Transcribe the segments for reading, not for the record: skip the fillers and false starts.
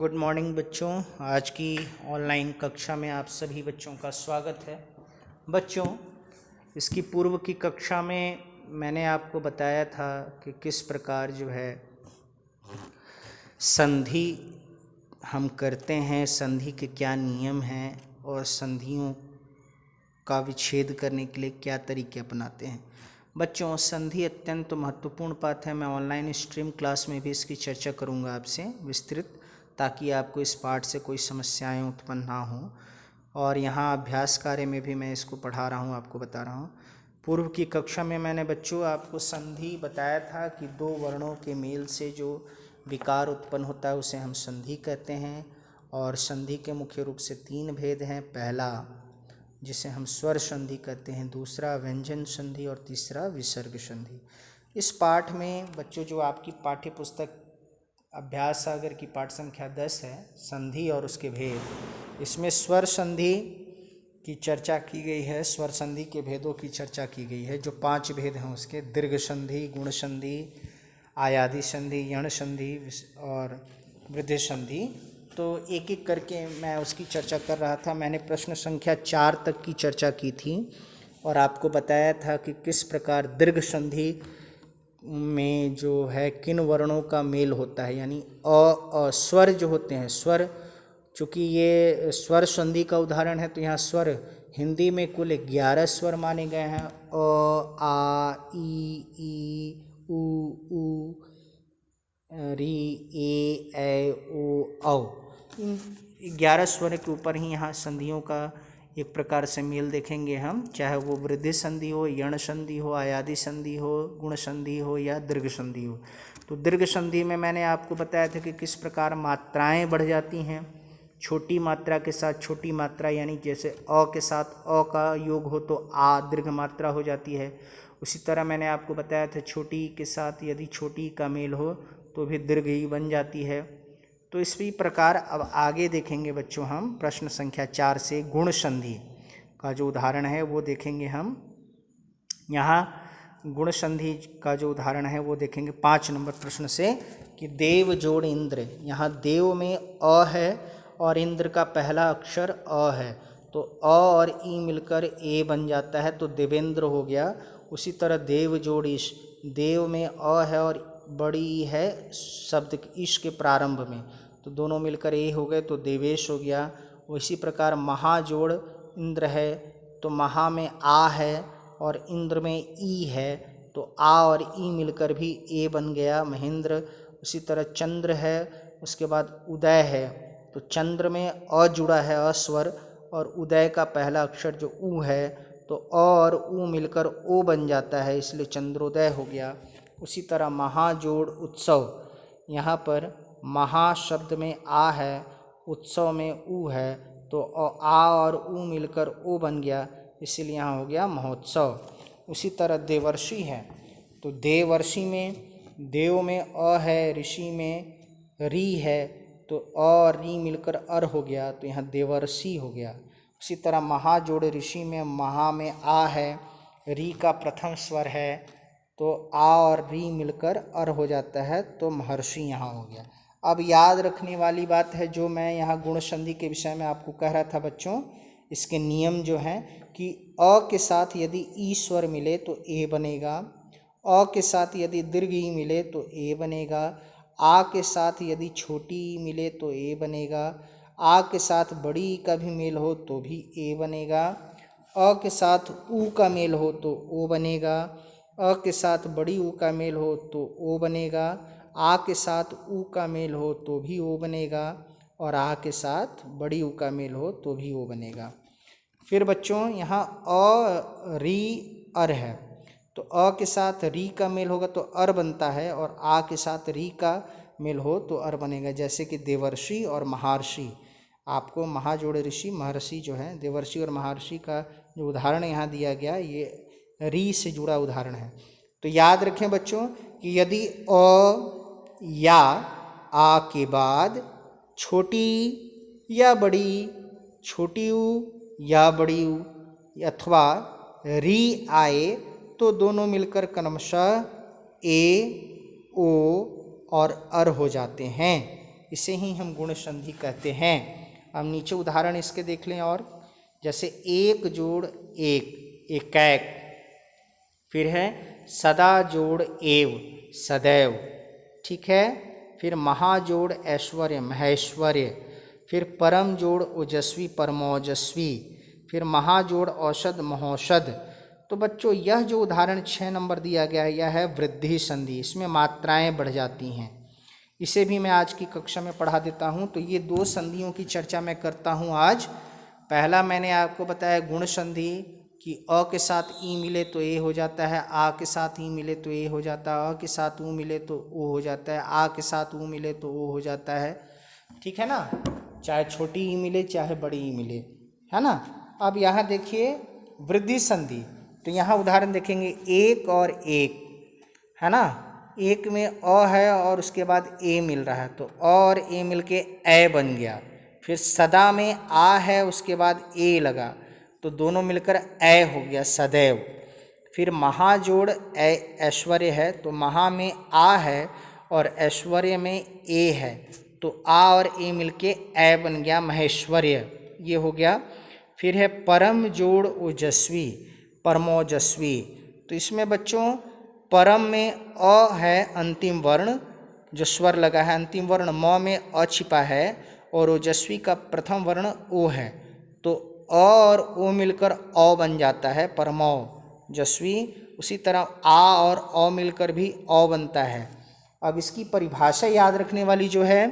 Good morning बच्चों। आज की ऑनलाइन कक्षा में आप सभी बच्चों का स्वागत है। बच्चों, इसकी पूर्व की कक्षा में मैंने आपको बताया था कि किस प्रकार जो है संधि हम करते हैं, संधि के क्या नियम हैं और संधियों का विच्छेद करने के लिए क्या तरीके अपनाते हैं। बच्चों, संधि अत्यंत महत्वपूर्ण बात है। मैं ऑनलाइन स्ट्रीम क्लास में भी इसकी चर्चा करूंगा आपसे विस्तृत, ताकि आपको इस पाठ से कोई समस्याएं उत्पन्न ना हो। और यहाँ अभ्यास कार्य में भी मैं इसको पढ़ा रहा हूँ, आपको बता रहा हूँ। पूर्व की कक्षा में मैंने बच्चों आपको संधि बताया था कि दो वर्णों के मेल से जो विकार उत्पन्न होता है उसे हम संधि कहते हैं। और संधि के मुख्य रूप से तीन भेद हैं। पहला जिसे हम स्वर संधि कहते हैं, दूसरा व्यंजन संधि और तीसरा विसर्ग संधि। इस पाठ में बच्चों जो आपकी पाठ्य पुस्तक अभ्यास सागर की पाठ संख्या 10 है, संधि और उसके भेद, इसमें स्वर संधि की चर्चा की गई है। स्वर संधि के भेदों की चर्चा की गई है। जो 5 भेद हैं उसके, दीर्घ संधि, गुण संधि, आयादी संधि, यण संधि और वृद्धि संधि। तो एक एक करके मैं उसकी चर्चा कर रहा था। मैंने प्रश्न संख्या 4 तक की चर्चा की थी और आपको बताया था कि किस प्रकार दीर्घ संधि में जो है किन वर्णों का मेल होता है, यानी स्वर जो होते हैं, स्वर, चूँकि ये स्वर संधि का उदाहरण है तो यहाँ स्वर हिंदी में कुल 11 स्वर माने गए हैं। अ, आ, ई, उ, ऊ, री, ए, ओ, औ। इन 11 स्वर के ऊपर ही यहाँ संधियों का एक प्रकार से मेल देखेंगे हम, चाहे वो वृद्धि संधि हो, यण संधि हो, आयादी संधि हो, गुण संधि हो या दीर्घ संधि हो। तो दीर्घ संधि में मैंने आपको बताया था कि किस प्रकार मात्राएं बढ़ जाती हैं। छोटी मात्रा के साथ छोटी मात्रा, यानी जैसे अ के साथ अ का योग हो तो आ दीर्घ मात्रा हो जाती है। उसी तरह मैंने आपको बताया था छोटी के साथ यदि छोटी का मेल हो तो भी दीर्घ ही बन जाती है। तो इसी प्रकार अब आगे देखेंगे बच्चों हम प्रश्न संख्या 4 से गुण संधि का जो उदाहरण है वो देखेंगे हम। यहाँ गुण संधि का जो उदाहरण है वो देखेंगे 5 नंबर प्रश्न से कि देव जोड़ इंद्र। यहाँ देव में अ है और इंद्र का पहला अक्षर अ है, तो अ और ई मिलकर ए बन जाता है, तो देवेंद्र हो गया। उसी तरह देव जोड़ ईश, देव में अ है और बड़ी है शब्द ईश के प्रारंभ में, तो दोनों मिलकर ए हो गए, तो देवेश हो गया। उसी प्रकार महाजोड़ इंद्र है, तो महा में आ है और इंद्र में ई है, तो आ और ई मिलकर भी ए बन गया, महेंद्र। उसी तरह चंद्र है, उसके बाद उदय है, तो चंद्र में अ जुड़ा है अस्वर, और उदय का पहला अक्षर जो ऊ है, तो अ और ऊ मिलकर ओ बन जाता है, इसलिए चंद्रोदय हो गया। उसी तरह महाजोड़ उत्सव, यहाँ पर महा शब्द में आ है, उत्सव में ऊ है, तो आ और ऊ मिलकर ओ बन गया, इसीलिए यहाँ हो गया महोत्सव। उसी तरह देवर्षि है, तो देवर्षि में देव में अ है, ऋषि में री है, तो अ और री मिलकर अर हो गया, तो यहाँ देवर्षि हो गया। उसी तरह महाजोड़ ऋषि में महा में आ है, री का प्रथम स्वर है, तो आ और री मिलकर अर हो जाता है, तो महर्षि यहाँ हो गया। अब याद रखने वाली बात है जो मैं यहाँ गुण संधि के विषय में आपको कह रहा था बच्चों, इसके नियम जो हैं कि अ के साथ यदि ई स्वर मिले तो ए बनेगा, अ के साथ यदि दीर्घ ई मिले तो ए बनेगा, आ के साथ यदि छोटी ई मिले तो ए बनेगा, आ के साथ बड़ी ई का भी मेल हो तो भी ए बनेगा, अ के साथ ऊ का मेल हो तो ओ बनेगा, अ के साथ बड़ी ऊ का मेल हो तो ओ बनेगा, आ के साथ ऊ का मेल हो तो भी ओ बनेगा, और आ के साथ बड़ी ऊ का मेल हो तो भी ओ बनेगा। फिर बच्चों यहाँ अ री अर है, तो अ के साथ री का मेल होगा तो अर बनता है, और आ के साथ री का मेल हो तो अर बनेगा। जैसे कि देवर्षि और महर्षि, आपको महाजोड़ ऋषि महर्षि जो है, देवर्षि और महर्षि का जो उदाहरण यहाँ दिया गया ये री से जुड़ा उदाहरण है। तो याद रखें बच्चों कि यदि अ या आ के बाद छोटी या बड़ी, छोटी ऊ या बड़ी ऊ अथवा री आए तो दोनों मिलकर क्रमशः ए, ओ और अर हो जाते हैं। इसे ही हम गुण संधि कहते हैं। अब नीचे उदाहरण इसके देख लें। और जैसे एक जोड़ एक, एकैक। फिर है सदा जोड़ एव, सदैव। ठीक है। फिर महाजोड़ ऐश्वर्य, महेश्वर्य। फिर परम जोड़ ओजस्वी, परमोजस्वी। फिर महाजोड़ औषध, महौषध। तो बच्चों यह जो उदाहरण 6 नंबर दिया गया है, यह है वृद्धि संधि। इसमें मात्राएं बढ़ जाती हैं। इसे भी मैं आज की कक्षा में पढ़ा देता हूं। तो ये 2 संधियों की चर्चा मैं करता हूं आज। पहला मैंने आपको बताया गुण संधि कि अ के साथ ई मिले तो ए हो जाता है, आ के साथ ई मिले तो ए हो जाता है, अ के साथ ऊ मिले तो ओ हो जाता है, आ के साथ ऊ मिले तो ओ हो जाता है। ठीक है ना। चाहे छोटी ई मिले चाहे बड़ी ई मिले, है ना। अब यहाँ देखिए वृद्धि संधि। तो यहाँ उदाहरण देखेंगे एक और एक, है ना। एक में अ है और उसके बाद ए मिल रहा है, तो अ और ए मिल के ए बन गया। फिर सदा में आ है, उसके बाद ए लगा, तो दोनों मिलकर ए हो गया, सदैव। फिर महाजोड़ ऐश्वर्य है, तो महा में आ है और ऐश्वर्य में ए है, तो आ और ए मिलके ए बन गया, महेश्वर्य। ये हो गया। फिर है परम जोड़ ओजस्वी, परमोजस्वी। तो इसमें बच्चों परम में अ है अंतिम वर्ण, जो स्वर लगा है अंतिम वर्ण, म में अ छिपा है और ओजस्वी का प्रथम वर्ण ओ है, तो अ और ओ मिलकर औ बन जाता है, परमोजस्वी। उसी तरह आ और औ मिलकर भी औ बनता है। अब इसकी परिभाषा याद रखने वाली जो है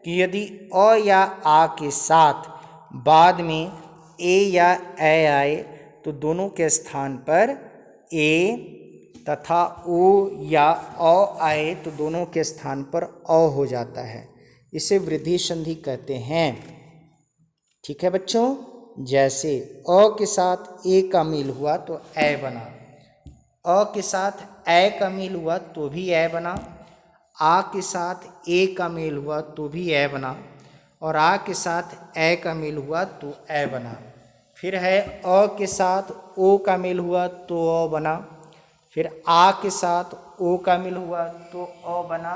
कि यदि अ या आ के साथ बाद में ए या ए आए तो दोनों के स्थान पर ए तथा ओ या औ आए तो दोनों के स्थान पर औ हो जाता है। इसे वृद्धि संधि कहते हैं। ठीक है बच्चों। जैसे अ के साथ ए का मेल हुआ तो ए बना, अ के साथ ए का मेल हुआ तो भी ए बना, आ के साथ ए का मेल हुआ तो भी ए बना, और आ के साथ ए का मेल हुआ तो ए बना। फिर है अ के साथ ओ का मेल हुआ तो अ बना, फिर आ के साथ ओ का मेल हुआ तो अ बना,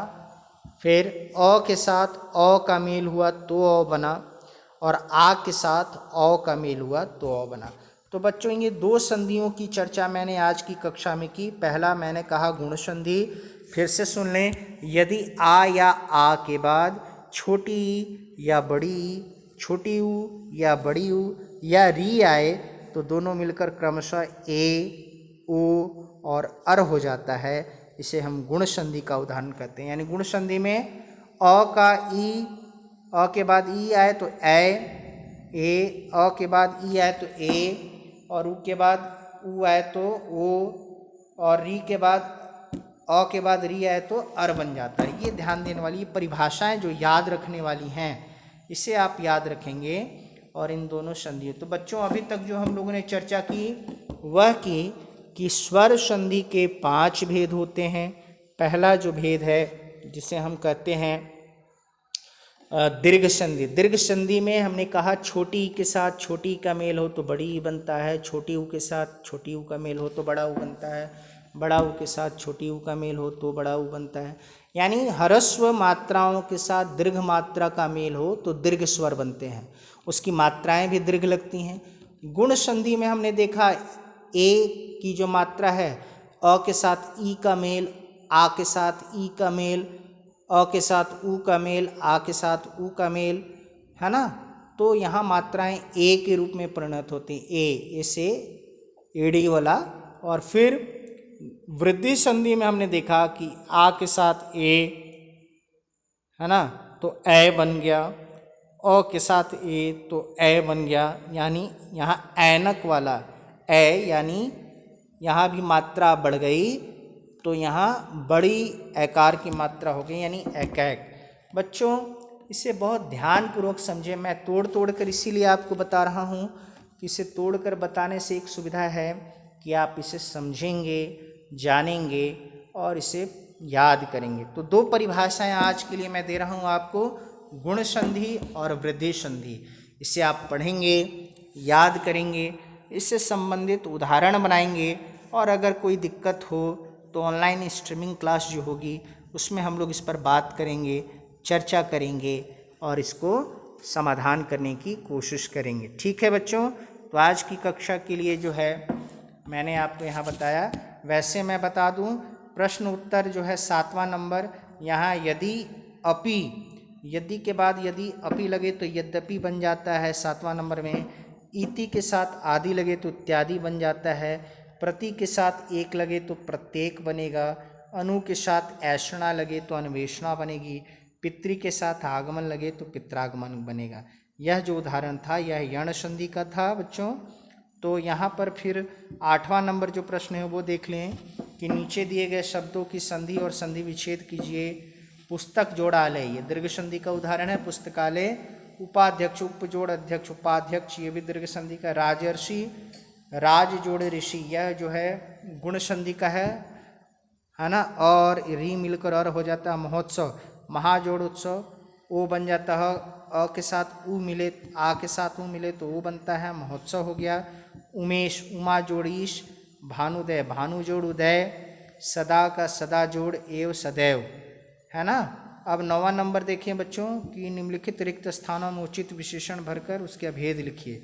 फिर अ के साथ अ का मेल हुआ तो अ बना, और आ के साथ औ का मेल हुआ तो औ बना। तो बच्चों ये 2 संधियों की चर्चा मैंने आज की कक्षा में की। पहला मैंने कहा गुण संधि, फिर से सुन लें। यदि आ या आ के बाद छोटी ई या बड़ी ई, छोटी ऊ या बड़ी ऊ या री आए तो दोनों मिलकर क्रमशः ए, ओ और अर हो जाता है। इसे हम गुण संधि का उदाहरण कहते हैं। यानी गुण संधि में अ का ई, अ के बाद ई आए तो ए, अ के बाद ई आए तो ए, और ऊ के बाद ऊ आए तो ओ, और री के बाद अ के बाद री आए तो अर बन जाता है। ये ध्यान देने वाली परिभाषाएं जो याद रखने वाली हैं, इसे आप याद रखेंगे। और इन दोनों संधियों, तो बच्चों अभी तक जो हम लोगों ने चर्चा की वह की कि स्वर संधि के 5 भेद होते हैं। पहला जो भेद है जिसे हम कहते हैं दीर्घ संधि। दीर्घ संधि में हमने कहा छोटी ई के साथ छोटी ई का मेल हो तो बड़ी ई बनता है, छोटी ऊ के साथ छोटी ऊ का मेल हो तो बड़ा ऊ बनता है, बड़ा ऊ के साथ छोटी ऊ का मेल हो तो बड़ा ऊ बनता है। यानी ह्रस्व मात्राओं के साथ दीर्घ मात्रा का मेल हो तो दीर्घ स्वर बनते हैं, उसकी मात्राएं भी दीर्घ लगती हैं। गुण संधि में हमने देखा ए की जो मात्रा है, अ के साथ ई का मेल, आ के साथ ई का मेल, अ के साथ ऊ का मेल, आ के साथ ऊ का मेल, है ना। तो यहाँ मात्राएं ए के रूप में परिणत होती हैं, ए से एड़ी वाला। और फिर वृद्धि संधि में हमने देखा कि आ के साथ ए, है ना, तो ए बन गया, अ के साथ ए तो ए बन गया। यानी यहाँ ऐनक वाला ए, यानी यहाँ भी मात्रा बढ़ गई तो यहाँ बड़ी ऐकार की मात्रा हो गई, यानी एकैक। बच्चों इसे बहुत ध्यानपूर्वक समझें। मैं तोड़ तोड़ कर इसीलिए आपको बता रहा हूँ कि इसे तोड़ कर बताने से एक सुविधा है कि आप इसे समझेंगे, जानेंगे और इसे याद करेंगे। तो 2 परिभाषाएं आज के लिए मैं दे रहा हूँ आपको, गुण संधि और वृद्धि संधि। इसे आप पढ़ेंगे, याद करेंगे, इससे संबंधित उदाहरण बनाएंगे, और अगर कोई दिक्कत हो तो ऑनलाइन स्ट्रीमिंग क्लास जो होगी उसमें हम लोग इस पर बात करेंगे, चर्चा करेंगे और इसको समाधान करने की कोशिश करेंगे। ठीक है बच्चों, तो आज की कक्षा के लिए जो है मैंने आपको यहाँ बताया। वैसे मैं बता दूँ, प्रश्न उत्तर जो है 7वां नंबर, यहाँ यदि अपि, यदि के बाद यदि अपि लगे तो यद्यपि बन जाता है 7वां नंबर में। इति के साथ आदि लगे तो इत्यादि बन जाता है। प्रति के साथ एक लगे तो प्रत्येक बनेगा। अनु के साथ ऐषणा लगे तो अन्वेषणा बनेगी। पितृ के साथ आगमन लगे तो पित्रागमन बनेगा। यह जो उदाहरण था यह यण संधि का था बच्चों। तो यहाँ पर फिर 8वां नंबर जो प्रश्न है वो देख लें कि नीचे दिए गए शब्दों की संधि और संधि विच्छेद कीजिए। पुस्तक जोड़ालय, ये दीर्घ संधि का उदाहरण है। पुस्तकालय, उपाध्यक्ष, उपजोड़ अध्यक्ष, उपाध्यक्ष, ये भी दीर्घ संधि का। राजर्षि, राज जोड़ ऋषि, यह जो है गुण संधि का है ना। और री मिलकर और हो जाता है महोत्सव, महाजोड़ उत्सव। ओ बन जाता है, अ के साथ उ मिले, आ के साथ उ मिले तो वो बनता है महोत्सव हो गया। उमेश, उमा जोड़ ईश। भानुदय, भानु जोड़ उदय। सदा का सदा जोड़ एव सदैव, है ना। अब 9वां नंबर देखिए बच्चों कि निम्नलिखित रिक्त स्थानों में उचित विशेषण भरकर उसके अभेद लिखिए।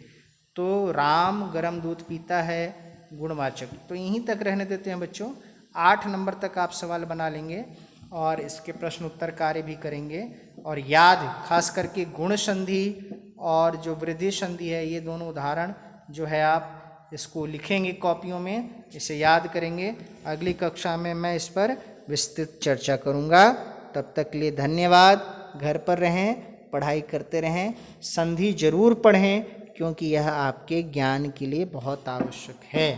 तो राम गर्म दूध पीता है, गुणवाचक। तो यहीं तक रहने देते हैं बच्चों। 8 नंबर तक आप सवाल बना लेंगे और इसके प्रश्न उत्तर कार्य भी करेंगे। और याद, खास करके गुण संधि और जो वृद्धि संधि है, ये दोनों उदाहरण जो है आप इसको लिखेंगे कॉपियों में, इसे याद करेंगे। अगली कक्षा में मैं इस पर विस्तृत चर्चा करूँगा। तब तक के लिए धन्यवाद। घर पर रहें, पढ़ाई करते रहें, संधि जरूर पढ़ें क्योंकि यह आपके ज्ञान के लिए बहुत आवश्यक है।